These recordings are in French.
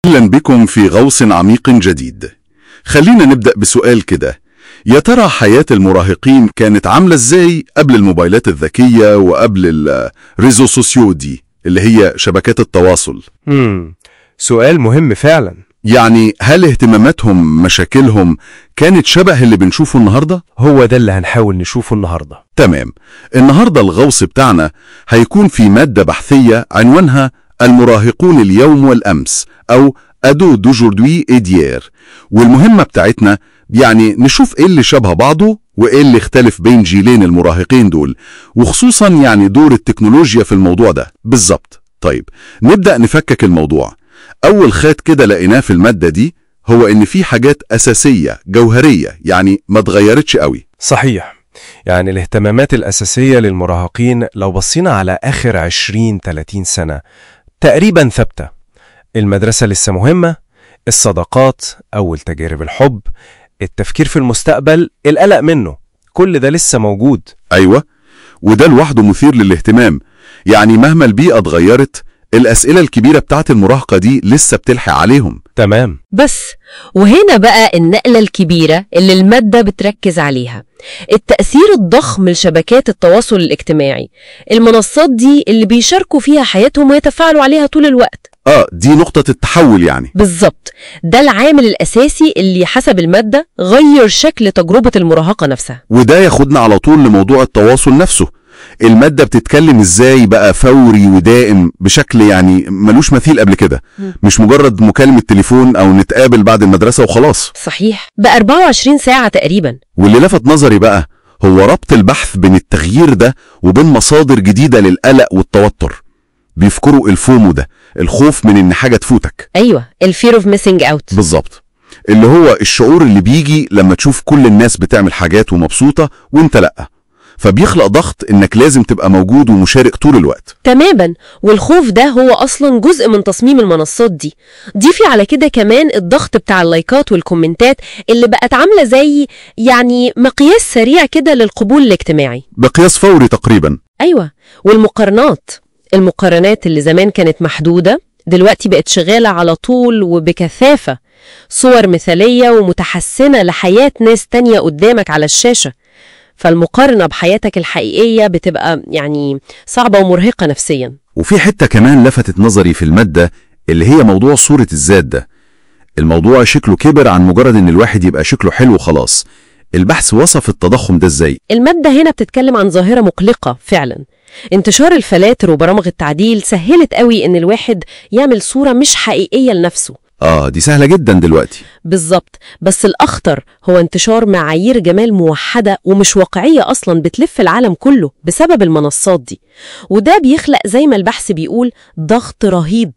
أهلا بكم في غوص عميق جديد. خلينا نبدأ بسؤال كده. يا ترى حياة المراهقين كانت عاملة ازاي قبل الموبايلات الذكية وقبل الريزو سوسيو دي اللي هي شبكات التواصل؟ سؤال مهم فعلا. يعني هل اهتماماتهم مشاكلهم كانت شبه اللي بنشوفه النهاردة؟ هو ده اللي هنحاول نشوفه النهاردة. تمام. النهاردة الغوص بتاعنا هيكون في مادة بحثية عنوانها المراهقون اليوم والأمس أو أدو دوجوردوي إديير، والمهمة بتاعتنا يعني نشوف إيه اللي شبه بعضه وإيه اللي اختلف بين جيلين المراهقين دول، وخصوصا يعني دور التكنولوجيا في الموضوع ده بالظبط. طيب نبدأ نفكك الموضوع. أول خيط كده لقيناه في المادة دي هو إن في حاجات أساسية جوهرية يعني ما اتغيرتش قوي. صحيح، يعني الاهتمامات الأساسية للمراهقين لو بصينا على آخر 20-30 سنة تقريبا ثابتة. المدرسة لسه مهمة، الصداقات، أول تجارب الحب، التفكير في المستقبل، القلق منه، كل ده لسه موجود. أيوة، وده لوحده مثير للاهتمام. يعني مهما البيئة اتغيرت الأسئلة الكبيرة بتاعت المراهقة دي لسه بتلحق عليهم. تمام. بس وهنا بقى النقلة الكبيرة اللي المادة بتركز عليها، التأثير الضخم لشبكات التواصل الاجتماعي، المنصات دي اللي بيشاركوا فيها حياتهم ويتفاعلوا عليها طول الوقت. دي نقطة التحول يعني. بالظبط، ده العامل الأساسي اللي حسب المادة غير شكل تجربة المراهقة نفسها. وده ياخدنا على طول لموضوع التواصل نفسه. المادة بتتكلم ازاي بقى فوري ودائم بشكل يعني ملوش مثيل قبل كده، مش مجرد مكالمة تليفون او نتقابل بعد المدرسة وخلاص. صحيح، بقى 24 ساعة تقريبا. واللي لفت نظري بقى هو ربط البحث بين التغيير ده وبين مصادر جديدة للقلق والتوتر. بيفكروا الفومو ده، الخوف من ان حاجة تفوتك. ايوه، الفير اوف ميسنج اوت بالظبط، اللي هو الشعور اللي بيجي لما تشوف كل الناس بتعمل حاجات ومبسوطة وانت لأ، فبيخلق ضغط انك لازم تبقى موجود ومشارك طول الوقت. تماما، والخوف ده هو اصلا جزء من تصميم المنصات دي. ضيفي على كده كمان الضغط بتاع اللايكات والكومنتات اللي بقت عاملة زي يعني مقياس سريع كده للقبول الاجتماعي، بقياس فوري تقريبا. ايوه، المقارنات اللي زمان كانت محدودة دلوقتي بقت شغالة على طول وبكثافة، صور مثالية ومتحسنة لحياة ناس تانية قدامك على الشاشة. فالمقارنة بحياتك الحقيقية بتبقى يعني صعبة ومرهقة نفسيا. وفي حتة كمان لفتت نظري في المادة اللي هي موضوع صورة الذات ده. الموضوع شكله كبر عن مجرد ان الواحد يبقى شكله حلو خلاص. البحث وصف التضخم ده ازاي؟ المادة هنا بتتكلم عن ظاهرة مقلقة فعلا. انتشار الفلاتر وبرامج التعديل سهلت قوي ان الواحد يعمل صورة مش حقيقية لنفسه. دي سهلة جدا دلوقتي. بالظبط، بس الأخطر هو انتشار معايير جمال موحدة ومش واقعية أصلا بتلف العالم كله بسبب المنصات دي. وده بيخلق زي ما البحث بيقول ضغط رهيب،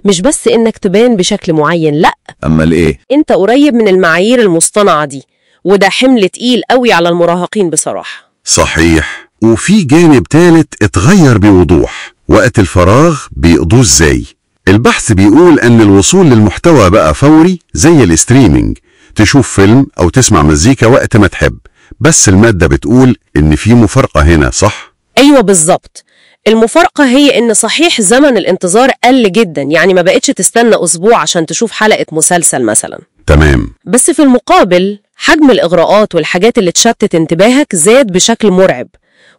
مش بس إنك تبان بشكل معين، لأ، أمال إيه؟ أنت قريب من المعايير المصطنعة دي، وده حمل تقيل قوي على المراهقين بصراحة. صحيح. وفي جانب ثالث اتغير بوضوح، وقت الفراغ بيقضوه ازاي؟ البحث بيقول ان الوصول للمحتوى بقى فوري زي الستريمينج، تشوف فيلم او تسمع مزيكا وقت ما تحب. بس المادة بتقول ان في مفارقة هنا، صح؟ ايوه بالظبط. المفارقة هي ان صحيح زمن الانتظار قل جدا، يعني ما بقتش تستنى اسبوع عشان تشوف حلقة مسلسل مثلا. تمام. بس في المقابل حجم الاغراءات والحاجات اللي تشتت انتباهك زاد بشكل مرعب.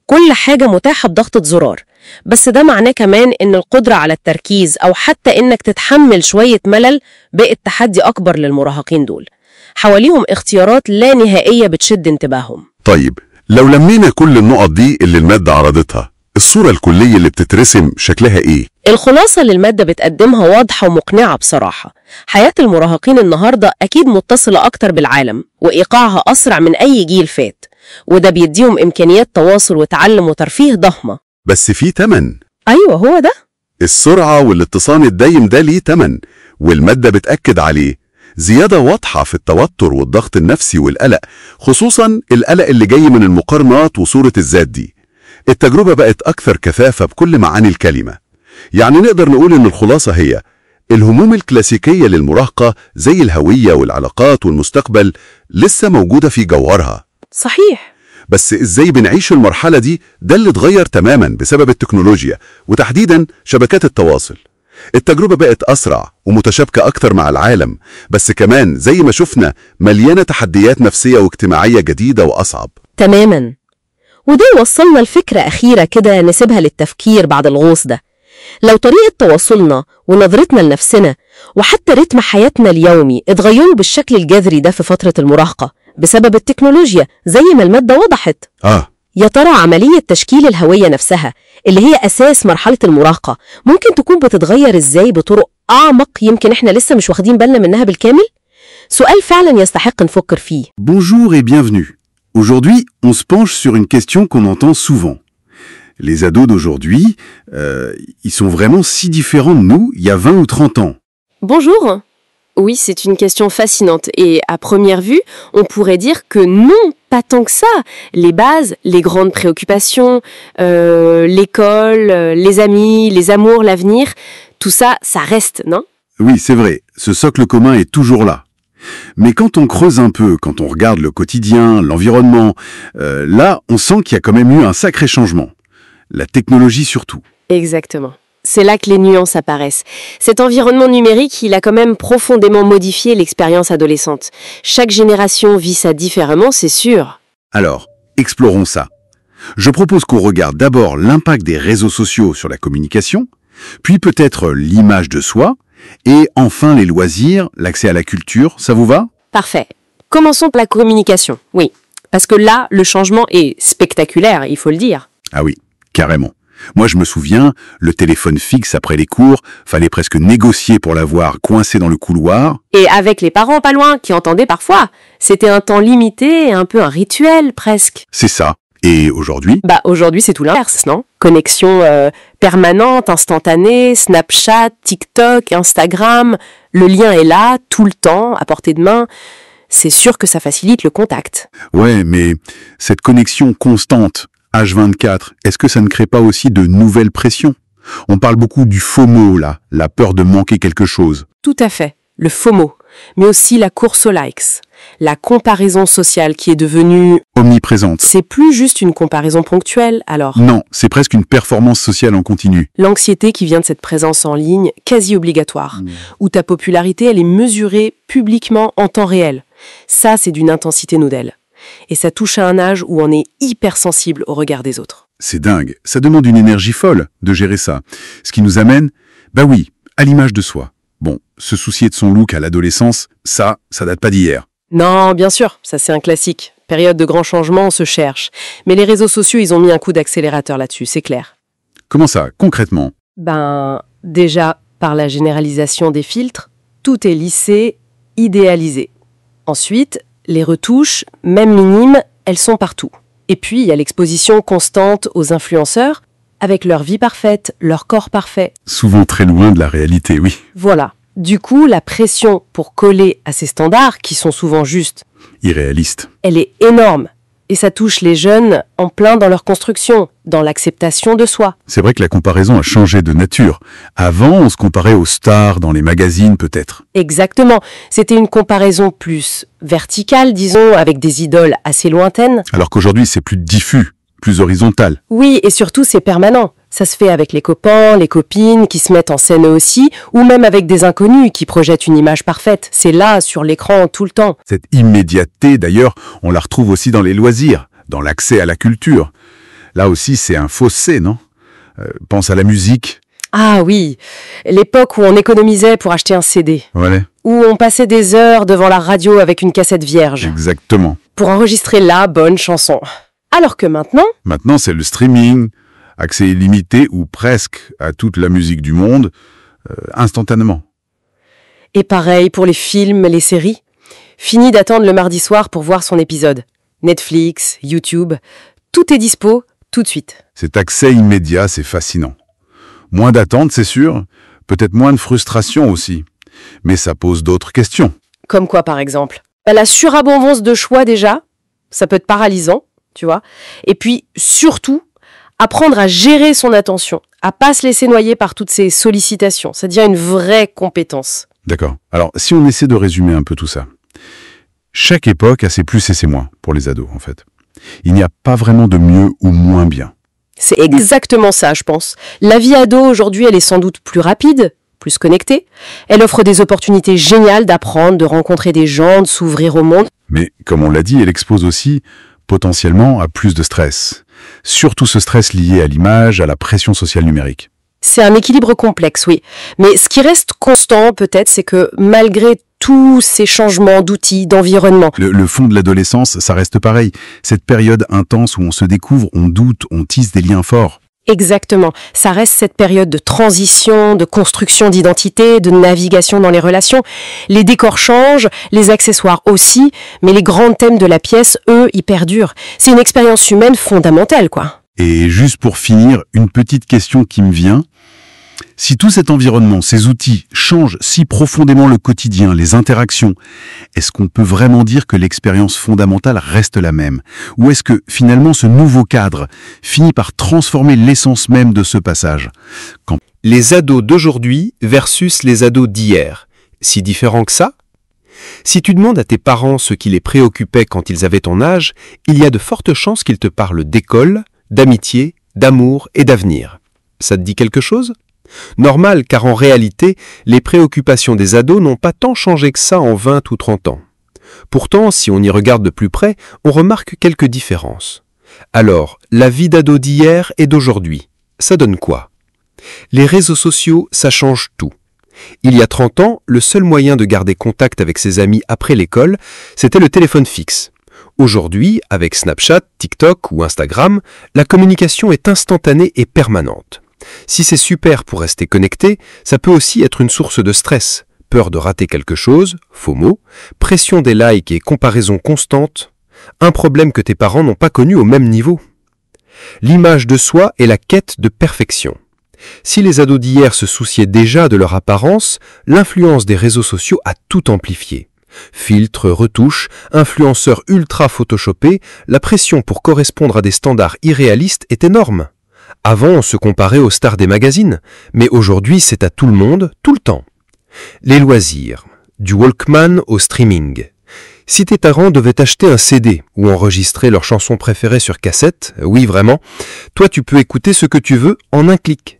كل حاجة متاحة بضغطة زرار، بس ده معناه كمان إن القدرة على التركيز أو حتى إنك تتحمل شوية ملل بقت تحدي أكبر للمراهقين دول. حواليهم اختيارات لا نهائية بتشد انتباههم. طيب لو لمينا كل النقط دي اللي المادة عرضتها، الصورة الكلية اللي بتترسم شكلها إيه؟ الخلاصة اللي المادة بتقدمها واضحة ومقنعة بصراحة. حياة المراهقين النهاردة أكيد متصلة أكتر بالعالم، وإيقاعها أسرع من أي جيل فات، وده بيديهم إمكانيات تواصل وتعلم وترفيه ضخمة. بس في تمن. أيوة هو ده، السرعة والاتصال الدايم ده ليه تمن، والمادة بتأكد عليه. زيادة واضحة في التوتر والضغط النفسي والقلق، خصوصا القلق اللي جاي من المقارنات وصورة الذات دي. التجربة بقت أكثر كثافة بكل معاني الكلمة. يعني نقدر نقول إن الخلاصة هي الهموم الكلاسيكية للمراهقة زي الهوية والعلاقات والمستقبل لسه موجودة في جوهرها. صحيح، بس إزاي بنعيش المرحلة دي ده اللي اتغير تماما بسبب التكنولوجيا وتحديدا شبكات التواصل. التجربة بقت أسرع ومتشابكة أكتر مع العالم، بس كمان زي ما شفنا مليانة تحديات نفسية واجتماعية جديدة وأصعب. تماما. وده يوصلنا لفكرة أخيرة كده نسيبها للتفكير بعد الغوص ده. لو طريقة تواصلنا ونظرتنا لنفسنا وحتى رتم حياتنا اليومي اتغيروا بالشكل الجذري ده في فترة المراهقة بسبب التكنولوجيا زي ما المادة وضحت، يا ترى عملية تشكيل الهوية نفسها اللي هي أساس مرحلة المراهقة ممكن تكون بتتغير إزاي بطرق أعمق يمكن إحنا لسه مش واخدين بالنا منها بالكامل؟ سؤال فعلا يستحق نفكر فيه. Bonjour et bienvenue. Aujourd'hui, on se penche sur une question qu'on entend souvent. Les ados d'aujourd'hui, ils sont vraiment si différents de nous il y a 20 ou 30 ans. Bonjour. Oui, c'est une question fascinante et à première vue, on pourrait dire que non, pas tant que ça. Les bases, les grandes préoccupations, l'école, les amis, les amours, l'avenir, tout ça, ça reste, non? Oui, c'est vrai, ce socle commun est toujours là. Mais quand on creuse un peu, quand on regarde le quotidien, l'environnement, là, on sent qu'il y a quand même eu un sacré changement. La technologie surtout. Exactement. C'est là que les nuances apparaissent. Cet environnement numérique, il a quand même profondément modifié l'expérience adolescente. Chaque génération vit ça différemment, c'est sûr. Alors, explorons ça. Je propose qu'on regarde d'abord l'impact des réseaux sociaux sur la communication, puis peut-être l'image de soi, et enfin les loisirs, l'accès à la culture, ça vous va? Parfait. Commençons par la communication, oui. Parce que là, le changement est spectaculaire, il faut le dire. Ah oui, carrément. Moi, je me souviens, le téléphone fixe après les cours, fallait presque négocier pour l'avoir coincé dans le couloir. Et avec les parents pas loin, qui entendaient parfois. C'était un temps limité, un peu un rituel, presque. C'est ça. Et aujourd'hui? Bah, aujourd'hui, c'est tout l'inverse, non? Connexion permanente, instantanée, Snapchat, TikTok, Instagram. Le lien est là, tout le temps, à portée de main. C'est sûr que ça facilite le contact. Ouais, mais cette connexion constante, H24, est-ce que ça ne crée pas aussi de nouvelles pressions? On parle beaucoup du FOMO, là, la peur de manquer quelque chose. Tout à fait, le FOMO, mais aussi la course aux likes, la comparaison sociale qui est devenue omniprésente. C'est plus juste une comparaison ponctuelle, alors? Non, c'est presque une performance sociale en continu. L'anxiété qui vient de cette présence en ligne, quasi obligatoire, où ta popularité, elle est mesurée publiquement en temps réel. Ça, c'est d'une intensité nouvelle. Et ça touche à un âge où on est hypersensible au regard des autres. C'est dingue, ça demande une énergie folle de gérer ça. Ce qui nous amène, bah oui, à l'image de soi. Bon, se soucier de son look à l'adolescence, ça date pas d'hier. Non, bien sûr, ça c'est un classique. Période de grands changements, on se cherche. Mais les réseaux sociaux, ils ont mis un coup d'accélérateur là-dessus, c'est clair. Comment ça, concrètement? Ben, déjà, par la généralisation des filtres, tout est lissé, idéalisé. Ensuite, les retouches, même minimes, elles sont partout. Et puis, il y a l'exposition constante aux influenceurs, avec leur vie parfaite, leur corps parfait. Souvent très loin de la réalité, oui. Voilà. Du coup, la pression pour coller à ces standards, qui sont souvent justes, irréaliste, elle est énorme. Et ça touche les jeunes en plein dans leur construction, dans l'acceptation de soi. C'est vrai que la comparaison a changé de nature. Avant, on se comparait aux stars dans les magazines, peut-être. Exactement. C'était une comparaison plus verticale, disons, avec des idoles assez lointaines. Alors qu'aujourd'hui, c'est plus diffus, plus horizontal. Oui, et surtout, c'est permanent. Ça se fait avec les copains, les copines qui se mettent en scène eux aussi, ou même avec des inconnus qui projettent une image parfaite. C'est là, sur l'écran, tout le temps. Cette immédiateté, d'ailleurs, on la retrouve aussi dans les loisirs, dans l'accès à la culture. Là aussi, c'est un fossé, non? Pense à la musique. Ah oui, l'époque où on économisait pour acheter un CD. Voilà. Où on passait des heures devant la radio avec une cassette vierge. Exactement. Pour enregistrer la bonne chanson. Alors que maintenant... Maintenant, c'est le streaming, accès illimité ou presque à toute la musique du monde, instantanément. Et pareil pour les films, les séries. Fini d'attendre le mardi soir pour voir son épisode. Netflix, YouTube, tout est dispo tout de suite. Cet accès immédiat, c'est fascinant. Moins d'attente, c'est sûr, peut-être moins de frustration aussi. Mais ça pose d'autres questions. Comme quoi, par exemple? La surabondance de choix, déjà, ça peut être paralysant, tu vois. Et puis, surtout, apprendre à gérer son attention, à pas se laisser noyer par toutes ces sollicitations. Ça devient une vraie compétence. D'accord. Alors, si on essaie de résumer un peu tout ça. Chaque époque a ses plus et ses moins pour les ados, en fait. Il n'y a pas vraiment de mieux ou moins bien. C'est exactement ça, je pense. La vie ado, aujourd'hui, elle est sans doute plus rapide, plus connectée. Elle offre des opportunités géniales d'apprendre, de rencontrer des gens, de s'ouvrir au monde. Mais, comme on l'a dit, elle expose aussi potentiellement à plus de stress. Surtout ce stress lié à l'image, à la pression sociale numérique. C'est un équilibre complexe, oui. Mais ce qui reste constant, peut-être, c'est que malgré tous ces changements d'outils, d'environnement, Le fond de l'adolescence, ça reste pareil. Cette période intense où on se découvre, on doute, on tisse des liens forts. exactement, ça reste cette période de transition, de construction d'identité, de navigation dans les relations. Les décors changent, les accessoires aussi, mais les grands thèmes de la pièce, eux, y perdurent. C'est une expérience humaine fondamentale, quoi. Et juste pour finir, une petite question qui me vient. Si tout cet environnement, ces outils, changent si profondément le quotidien, les interactions, est-ce qu'on peut vraiment dire que l'expérience fondamentale reste la même? Ou est-ce que, finalement, ce nouveau cadre finit par transformer l'essence même de ce passage? Les ados d'aujourd'hui versus les ados d'hier. Si différents que ça? Si tu demandes à tes parents ce qui les préoccupait quand ils avaient ton âge, il y a de fortes chances qu'ils te parlent d'école, d'amitié, d'amour et d'avenir. Ça te dit quelque chose? Normal, car en réalité, les préoccupations des ados n'ont pas tant changé que ça en 20 ou 30 ans. Pourtant, si on y regarde de plus près, on remarque quelques différences. Alors, la vie d'ado d'hier et d'aujourd'hui, ça donne quoi? Les réseaux sociaux, ça change tout. Il y a 30 ans, le seul moyen de garder contact avec ses amis après l'école, c'était le téléphone fixe. Aujourd'hui, avec Snapchat, TikTok ou Instagram, la communication est instantanée et permanente. Si c'est super pour rester connecté, ça peut aussi être une source de stress, peur de rater quelque chose, FOMO, pression des likes et comparaison constante, un problème que tes parents n'ont pas connu au même niveau. L'image de soi est la quête de perfection. Si les ados d'hier se souciaient déjà de leur apparence, l'influence des réseaux sociaux a tout amplifié. Filtres, retouches, influenceurs ultra photoshopés, la pression pour correspondre à des standards irréalistes est énorme. Avant, on se comparait aux stars des magazines, mais aujourd'hui, c'est à tout le monde, tout le temps. Les loisirs, du Walkman au streaming. Si tes parents devaient acheter un CD ou enregistrer leurs chansons préférées sur cassette, oui vraiment, toi tu peux écouter ce que tu veux en un clic.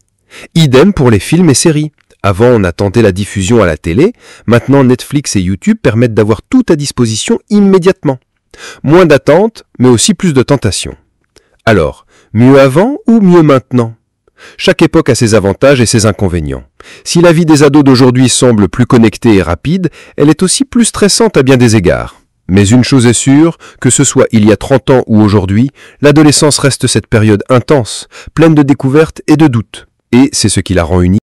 Idem pour les films et séries. Avant, on attendait la diffusion à la télé, maintenant Netflix et YouTube permettent d'avoir tout à disposition immédiatement. Moins d'attente, mais aussi plus de tentation. Alors, mieux avant ou mieux maintenant? Chaque époque a ses avantages et ses inconvénients. Si la vie des ados d'aujourd'hui semble plus connectée et rapide, elle est aussi plus stressante à bien des égards. Mais une chose est sûre, que ce soit il y a 30 ans ou aujourd'hui, l'adolescence reste cette période intense, pleine de découvertes et de doutes. Et c'est ce qui la rend unique.